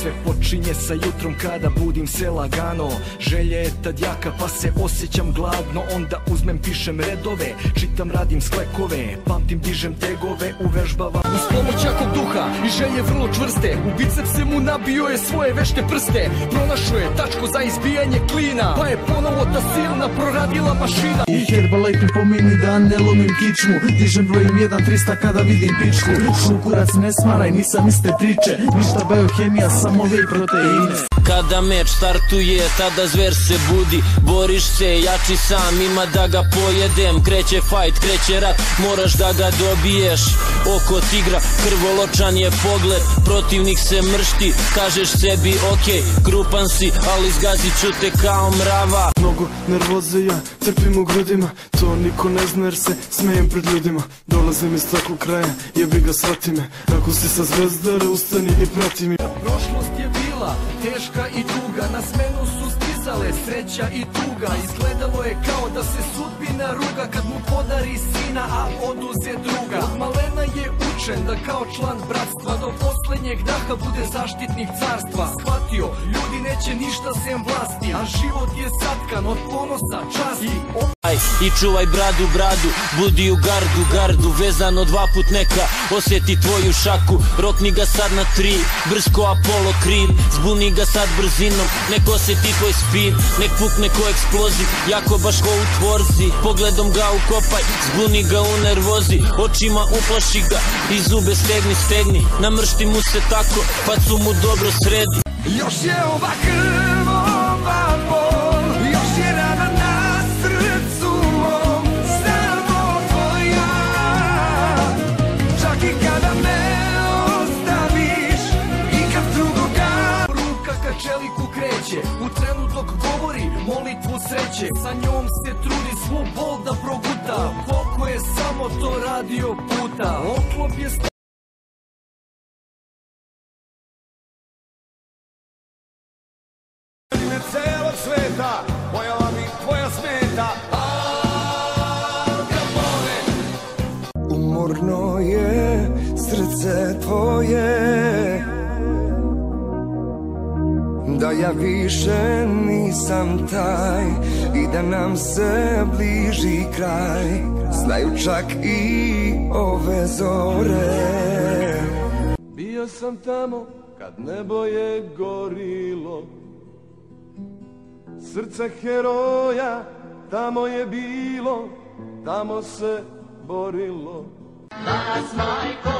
Sve počinje sa jutrom kada budim se lagano. Želja je tad jaka pa se osjećam gladno. Onda uzmem, pišem redove, čitam, radim sklekove, pamtim, dižem tegove, uvežbavam uz pomoć jakog duha i želje vrlo čvrste. U bicepse mu nabio je svoje vešte prste. Pronašao je tačku za izbijanje klina, pa je ponovo ta silna proradila mašina. I Herbalife mi pomeni da ne lomim kičmu. Dižem brojim 1-300 kada vidim pičku. Šukurac ne smaraj, nisam iste priče. Ništa biohemija, samo whey proteine. Kada meč startuje, tada zver se budi. Boriš se, jači sam, ima da ga pojedem. Kreće fight, kreće rat, moraš da ga dobiješ. Oko tigra, krvoločan je pogled. Protivnik se mršti, kažeš sebi okej, krupan si, ali zgazit ću te kao mrava. Mnogo nervoze ja trpim u grudima, to niko ne zna jer se smejem pred ljudima. Dolazim iz takvog kraja, jebi ga shvati me. Ako si sa Zvezdare, ustani i prati mi. Prošlost je bila teška i tuga, na smenu su stizale sreća i tuga. Izgledalo je kao da se sudbina ruga kad mu podari sina, a oduze druga. Od malena je učen da kao član bratstva do poslednjeg daha bude zaštitnik carstva. Shvatio, ljudi neće ništa sem vlasti, a život je satkan od ponosa, časti. I čuvaj bradu, bradu, budi u gardu, gardu. Vezano 2 put neka osjeti tvoju šaku. Rokni ga sad na 3, brsko Apollo Creed. Zbuni ga sad brzinom, nek osjeti tvoj spin. Nek pukne ko eksploziv, jako baš ko u tvorzi. Pogledom ga ukopaj, zbuni ga u nervozi. Očima uplaši ga i zube stegni, stegni. Namršti mu se tako, facu mu dobro sredi. Još je ova krv, ova bol, još je rana na srcu mom, samo tvoja. Čak i kada me ostaviš i kad drugoga. Ruka ka čeliku kreće, u trenu dok govori molitvu sreće. Sa njom se trudi svu bol da proguta, koliko je samo to radio puta. Oklop je celog sveta, pojela mi tvoja smeta. Al Capone. Umorno je srce tvoje, da ja više nisam taj i da nam se bliži kraj. Znaju čak i ove zore. Bio sam tamo kad nebo je gorilo, srce heroja tamo je bilo, tamo se borilo. Danas, majko,